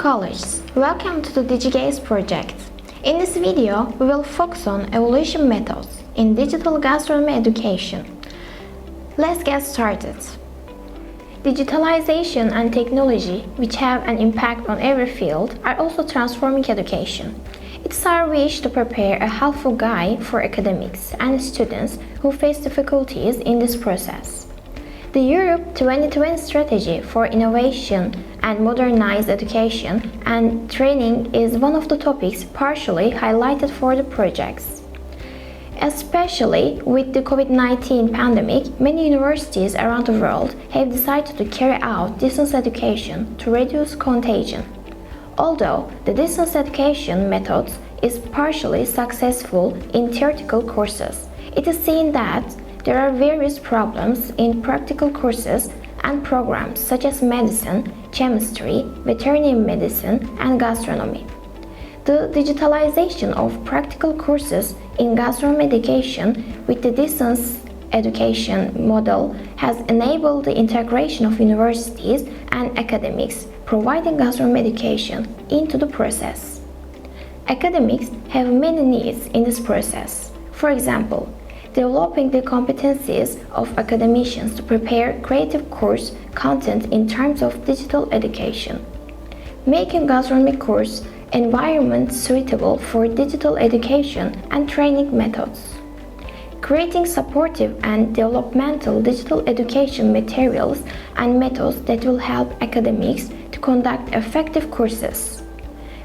colleagues, welcome to the DIGI-GASE project. In this video, we will focus on evaluation methods in digital gastronomy education. Let's get started. Digitalization and technology, which have an impact on every field, are also transforming education. It's our wish to prepare a helpful guide for academics and students who face difficulties in this process. The Europe 2020 strategy for innovation and modernized education and training is one of the topics partially highlighted for the projects. Especially with the COVID-19 pandemic, many universities around the world have decided to carry out distance education to reduce contagion. Although the distance education methods is partially successful in theoretical courses, it is seen that there are various problems in practical courses and programs such as medicine, chemistry, veterinary medicine, and gastronomy. The digitalization of practical courses in gastronomy education with the distance education model has enabled the integration of universities and academics providing gastronomy education into the process. Academics have many needs in this process. For example, developing the competencies of academicians to prepare creative course content in terms of digital education, making gastronomy course environment suitable for digital education and training methods, creating supportive and developmental digital education materials and methods that will help academics to conduct effective courses.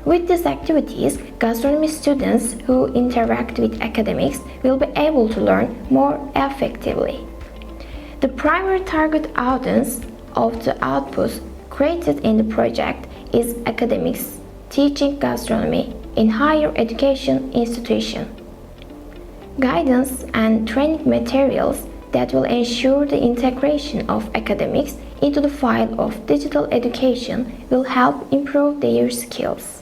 With these activities, gastronomy students who interact with academics will be able to learn more effectively. The primary target audience of the outputs created in the project is academics teaching gastronomy in higher education institutions. Guidance and training materials that will ensure the integration of academics into the field of digital education will help improve their skills.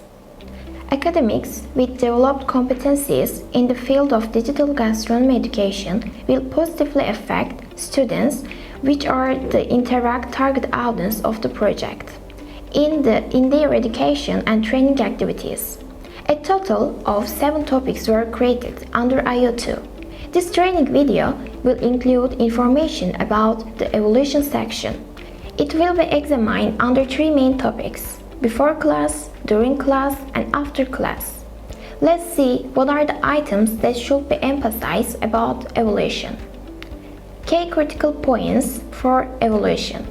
Academics with developed competencies in the field of digital gastronomy education will positively affect students, which are the indirect target audience of the project, in their education and training activities. A total of 7 topics were created under IO2. This training video will include information about the evaluation section. It will be examined under 3 main topics: before class, during class, and after class. Let's see what are the items that should be emphasized about evaluation. Key critical points for evaluation.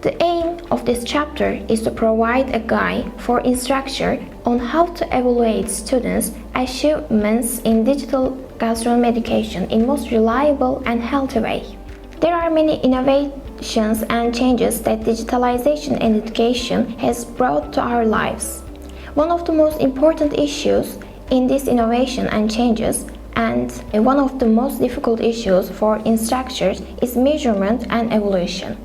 The aim of this chapter is to provide a guide for instructor on how to evaluate students' achievements in digital gastronomy education in most reliable and healthy way. There are many innovations and changes that digitalization in education has brought to our lives. One of the most important issues in this innovation and changes, and one of the most difficult issues for instructors, is measurement and evaluation.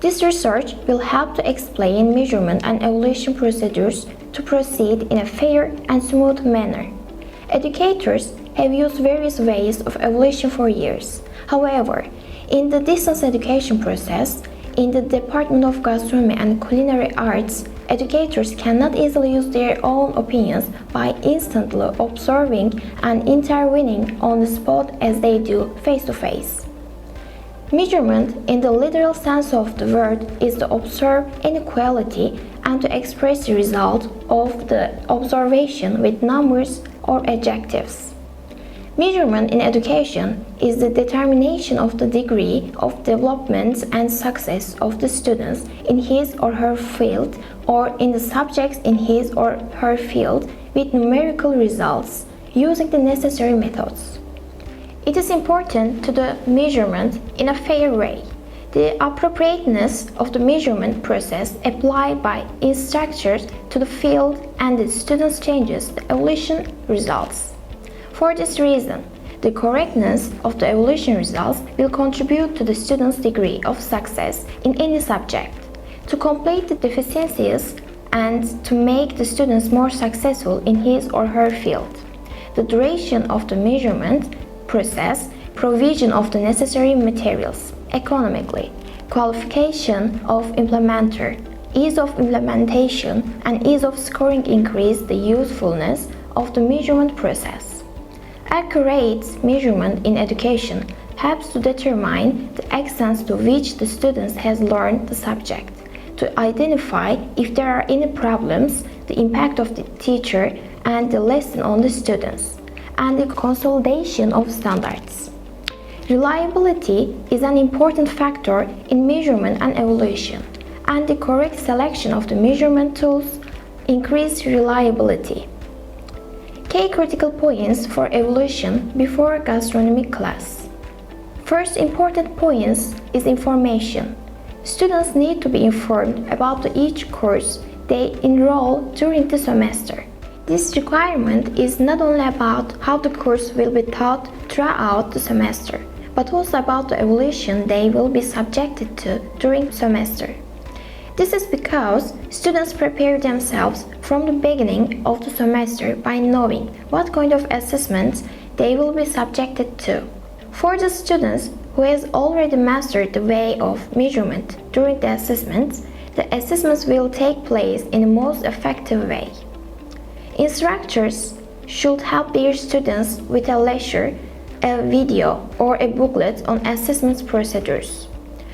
This research will help to explain measurement and evaluation procedures to proceed in a fair and smooth manner. Educators have used various ways of evaluation for years. However, in the distance education process, in the Department of Gastronomy and Culinary Arts, educators cannot easily use their own opinions by instantly observing and intervening on the spot as they do face-to-face. Measurement, in the literal sense of the word, is to observe inequality and to express the result of the observation with numbers or adjectives. Measurement in education is the determination of the degree of development and success of the students in his or her field or in the subjects in his or her field with numerical results using the necessary methods. It is important to do measurement in a fair way. The appropriateness of the measurement process applied by instructors to the field and the students changes the evaluation results. For this reason, the correctness of the evaluation results will contribute to the student's degree of success in any subject, to complete the deficiencies and to make the students more successful in his or her field. The duration of the measurement process, provision of the necessary materials, economically, qualification of implementer, ease of implementation, and ease of scoring increase the usefulness of the measurement process. Accurate measurement in education helps to determine the extent to which the student has learned the subject, to identify if there are any problems, the impact of the teacher and the lesson on the students, and the consolidation of standards. Reliability is an important factor in measurement and evaluation, and the correct selection of the measurement tools increase reliability. Key critical points for evaluation before gastronomy class. First important point is information. Students need to be informed about each course they enroll during the semester. This requirement is not only about how the course will be taught throughout the semester, but also about the evaluation they will be subjected to during the semester. This is because students prepare themselves from the beginning of the semester by knowing what kind of assessments they will be subjected to. For the students who has already mastered the way of measurement during the assessments, the assessments will take place in the most effective way. Instructors should help their students with a lecture, a video, or a booklet on assessment procedures.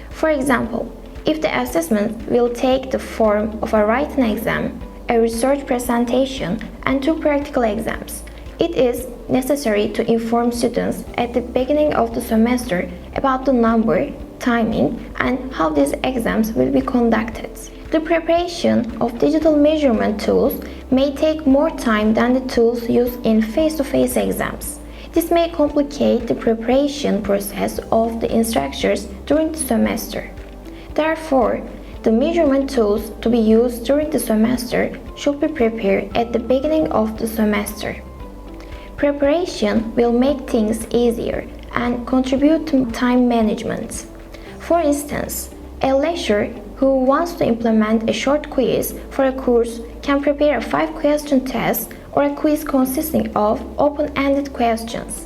For example, if the assessment will take the form of a written exam, a research presentation, and 2 practical exams, it is necessary to inform students at the beginning of the semester about the number, timing, and how these exams will be conducted. The preparation of digital measurement tools may take more time than the tools used in face-to-face exams. This may complicate the preparation process of the instructors during the semester. Therefore, the measurement tools to be used during the semester should be prepared at the beginning of the semester. Preparation will make things easier and contribute to time management. For instance, a lecturer who wants to implement a short quiz for a course can prepare a 5-question test or a quiz consisting of open-ended questions.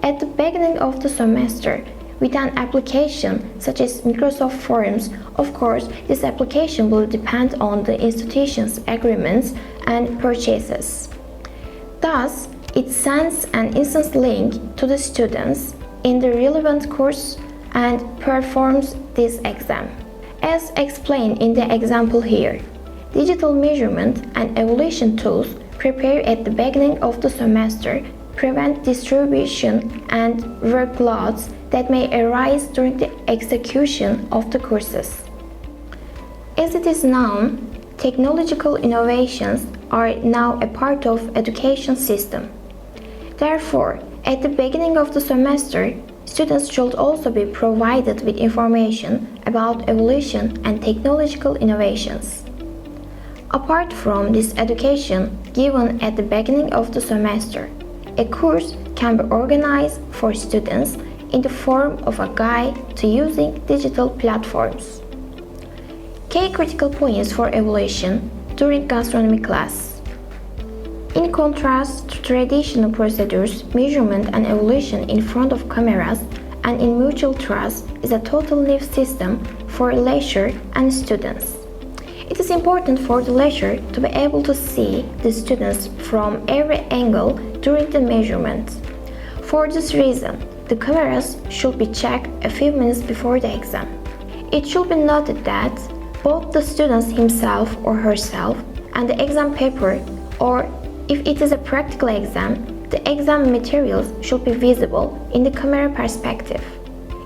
At the beginning of the semester, with an application such as Microsoft Forms, of course, this application will depend on the institution's agreements and purchases. Thus, it sends an instant link to the students in the relevant course and performs this exam. As explained in the example here, digital measurement and evaluation tools prepared at the beginning of the semester prevent distribution and workloads that may arise during the execution of the courses. As it is known, technological innovations are now a part of education system. Therefore, at the beginning of the semester, students should also be provided with information about evolution and technological innovations. Apart from this education given at the beginning of the semester, a course can be organized for students in the form of a guide to using digital platforms. Key critical points for evaluation during gastronomy class. In contrast to traditional procedures, measurement and evaluation in front of cameras and in mutual trust is a total new system for lecturer and students. It is important for the lecturer to be able to see the students from every angle during the measurement. For this reason, the cameras should be checked a few minutes before the exam. It should be noted that both the student himself or herself and the exam paper, or if it is a practical exam, the exam materials should be visible in the camera perspective.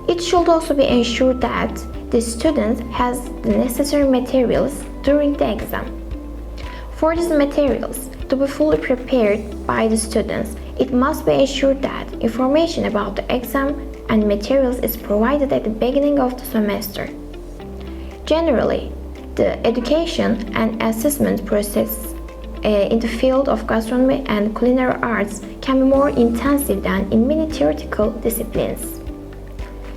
It should also be ensured that the student has the necessary materials during the exam. For these materials to be fully prepared by the students, it must be ensured that information about the exam and materials is provided at the beginning of the semester. Generally, the education and assessment process in the field of gastronomy and culinary arts can be more intensive than in many theoretical disciplines.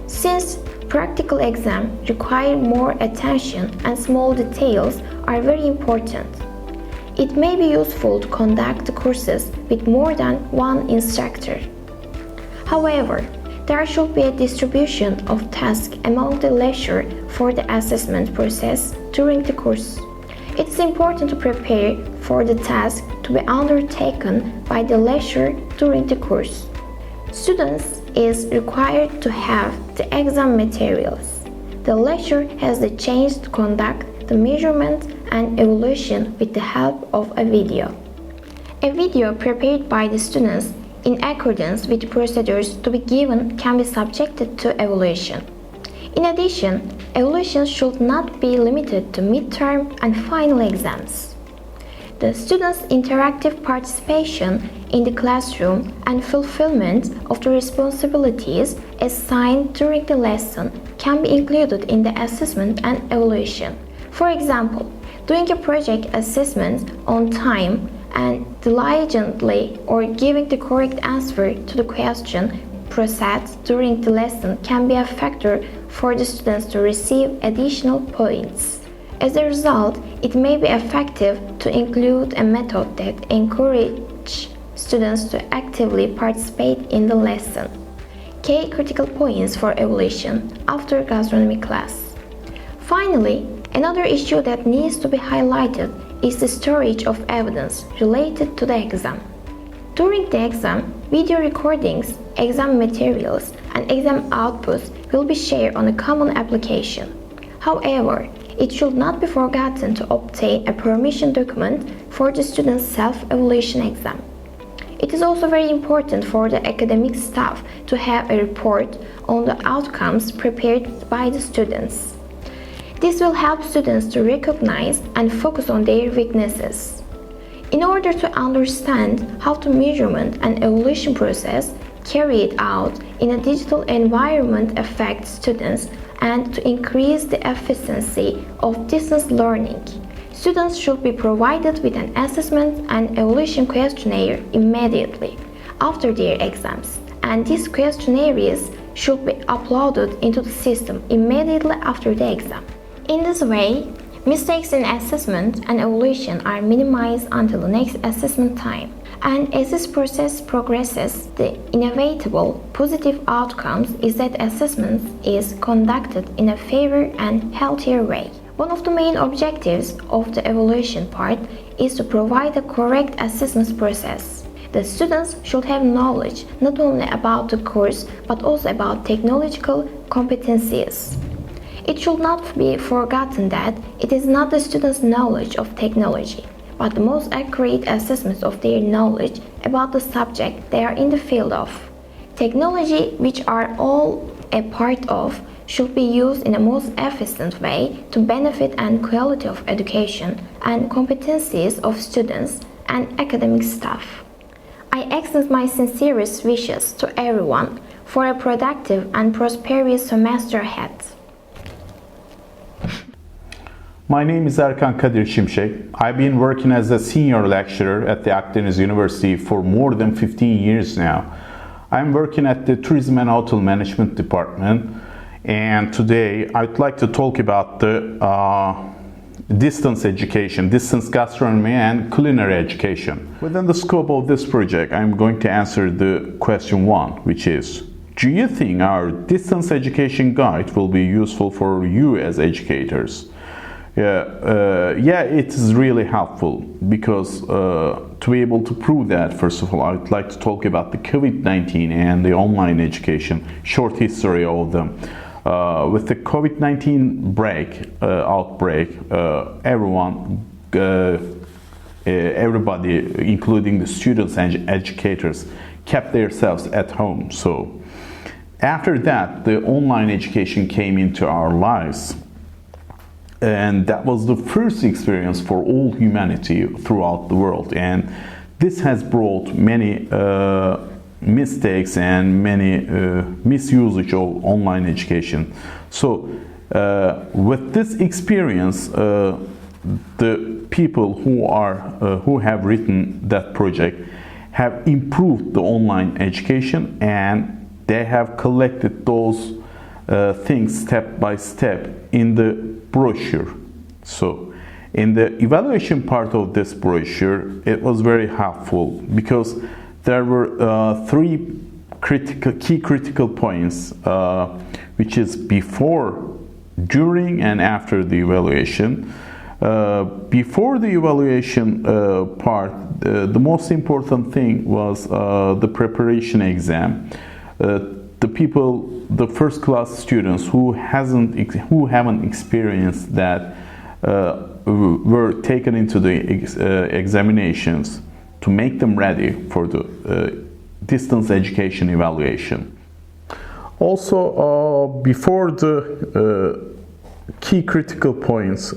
Since practical exams require more attention and small details are very important, it may be useful to conduct the courses with more than one instructor. However, there should be a distribution of tasks among the lecturer for the assessment process during the course. It is important to prepare for the task to be undertaken by the lecturer during the course. Students is required to have the exam materials. The lecturer has the chance to conduct the measurement and evaluation with the help of a video. A video prepared by the students in accordance with the procedures to be given can be subjected to evaluation. In addition, evaluation should not be limited to midterm and final exams. The students' interactive participation in the classroom and fulfillment of the responsibilities assigned during the lesson can be included in the assessment and evaluation. For example, doing a project assessment on time and diligently or giving the correct answer to the question processed during the lesson can be a factor for the students to receive additional points. As a result, it may be effective to include a method that encourages students to actively participate in the lesson. Key critical points for evaluation after gastronomy class. Finally, another issue that needs to be highlighted is the storage of evidence related to the exam. During the exam, video recordings, exam materials, and exam outputs will be shared on a common application. However, it should not be forgotten to obtain a permission document for the student's self-evaluation exam. It is also very important for the academic staff to have a report on the outcomes prepared by the students. This will help students to recognize and focus on their weaknesses. In order to understand how the measurement and evaluation process carried out in a digital environment affects students and to increase the efficiency of distance learning, students should be provided with an assessment and evaluation questionnaire immediately after their exams, and these questionnaires should be uploaded into the system immediately after the exam. In this way, mistakes in assessment and evaluation are minimized until the next assessment time. And as this process progresses, the inevitable positive outcomes is that assessment is conducted in a fairer and healthier way. One of the main objectives of the evaluation part is to provide a correct assessment process. The students should have knowledge not only about the course but also about technological competencies. It should not be forgotten that it is not the students' knowledge of technology, but the most accurate assessment of their knowledge about the subject they are in the field of. Technology, which are all a part of, should be used in the most efficient way to benefit and quality of education and competencies of students and academic staff. I extend my sincerest wishes to everyone for a productive and prosperous semester ahead. My name is Erkan Kadir Şimşek. I've been working as a senior lecturer at the Akdeniz University for more than 15 years now. I'm working at the Tourism and Hotel Management Department, and today I'd like to talk about the distance education, distance gastronomy and culinary education. Within the scope of this project, I'm going to answer the question 1, which is, do you think our distance education guide will be useful for you as educators? Yeah, it is really helpful because to be able to prove that, first of all, I'd like to talk about the COVID-19 and the online education, short history of them. With the COVID-19 outbreak, everybody, including the students and educators, kept themselves at home. So after that, the online education came into our lives. And that was the first experience for all humanity throughout the world. And this has brought many mistakes and many misusage of online education. So with this experience, the people who have written that project have improved the online education, and they have collected those things step by step in the brochure. So in the evaluation part of this brochure, it was very helpful because there were 3 key critical points, which is before, during and after the evaluation. Before the evaluation part, the most important thing was the preparation exam. The first class students who haven't experienced that were taken into the examinations to make them ready for the distance education evaluation. Also, before the key critical points,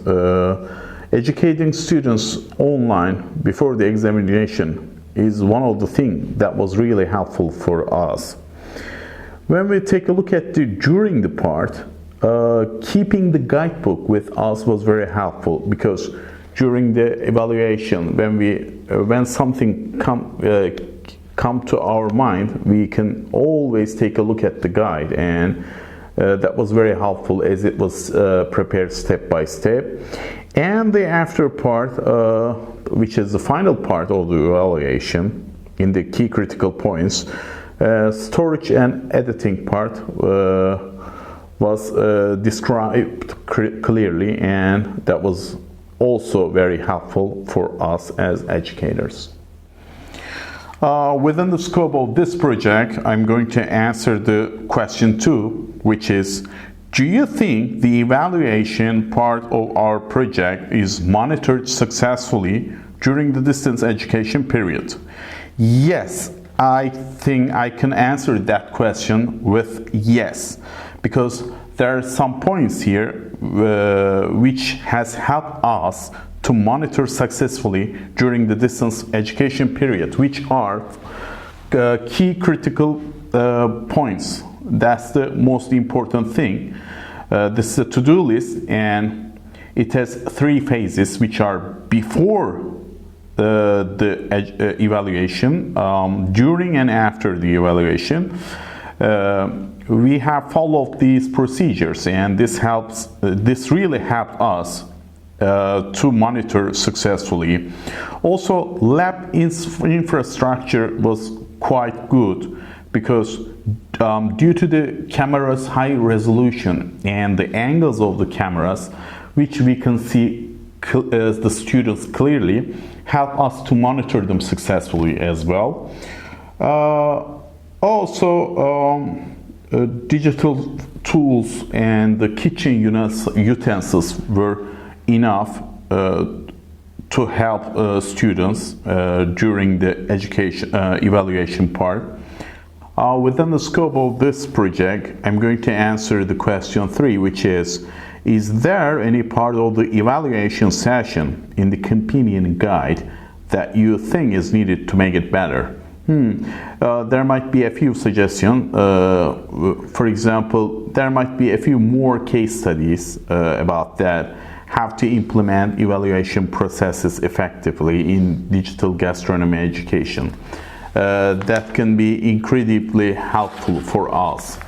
educating students online before the examination is one of the things that was really helpful for us. When we take a look at during the part, keeping the guidebook with us was very helpful, because during the evaluation, when something come to our mind, we can always take a look at the guide, and that was very helpful as it was prepared step by step. And the after part, which is the final part of the evaluation in the key critical points, storage and editing part was described clearly, and that was also very helpful for us as educators. Within the scope of this project, I'm going to answer the question 2, which is, do you think the evaluation part of our project is monitored successfully during the distance education period? Yes, I think I can answer that question with yes, because there are some points here which has helped us to monitor successfully during the distance education period, which are key critical points. That's the most important thing. This is a to-do list, and it has 3 phases, which are before the evaluation, during and after the evaluation. We have followed these procedures, and this really helped us to monitor successfully. Also, lab infrastructure was quite good, because due to the camera's high resolution and the angles of the cameras, which we can see the students clearly, help us to monitor them successfully as well. Digital tools and the kitchen utensils were enough to help students during the education evaluation part. Within the scope of this project, I'm going to answer the question 3, which is there any part of the evaluation session in the companion guide that you think is needed to make it better? There might be a few suggestions. For example, there might be a few more case studies about that, how to implement evaluation processes effectively in digital gastronomy education. That can be incredibly helpful for us.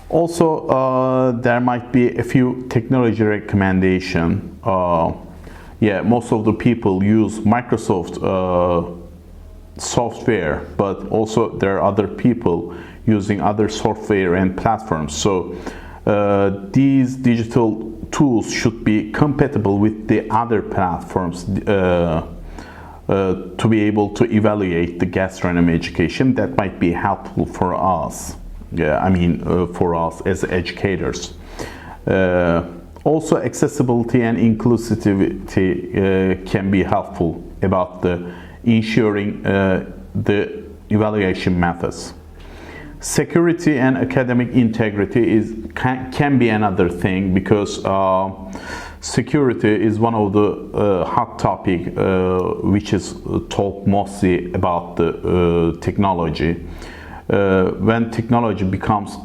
Also, there might be a few technology recommendations. Most of the people use Microsoft software, but also there are other people using other software and platforms. So these digital tools should be compatible with the other platforms to be able to evaluate the gastronomy education. That might be helpful for us. For us as educators. Also, accessibility and inclusivity can be helpful about ensuring the evaluation methods. Security and academic integrity can be another thing, because security is one of the hot topic which is talked mostly about the technology. When technology becomes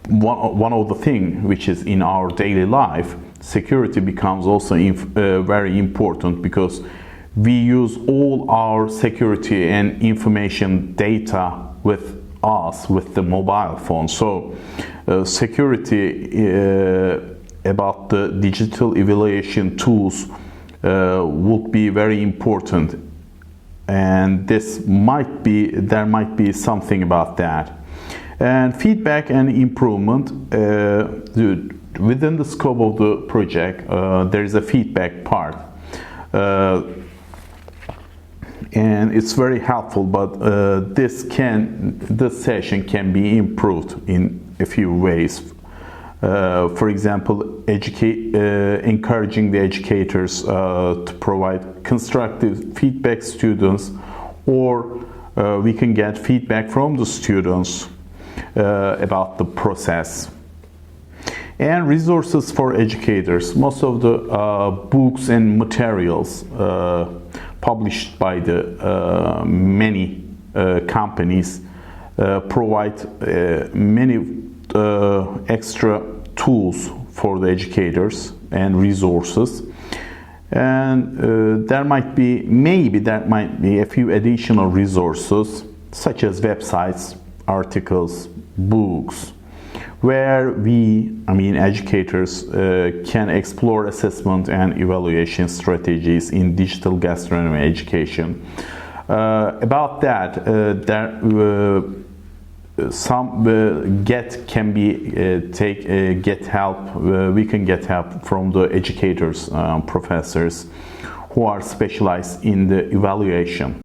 one of the things which is in our daily life, security becomes also very important, because we use all our security and information data with us with the mobile phone. So security about the digital evaluation tools would be very important, and there might be something about that. And feedback and improvement, within the scope of the project, there is a feedback part. And it's very helpful, but this session can be improved in a few ways. For example, encouraging the educators to provide constructive feedback to students, or we can get feedback from the students about the process. And resources for educators. Most of the books and materials published by the many companies provide many extra tools for the educators and resources, and there might be a few additional resources such as websites, articles, books, where educators can explore assessment and evaluation strategies in digital gastronomy education. About that, we can get help from the educators, professors who are specialized in the evaluation.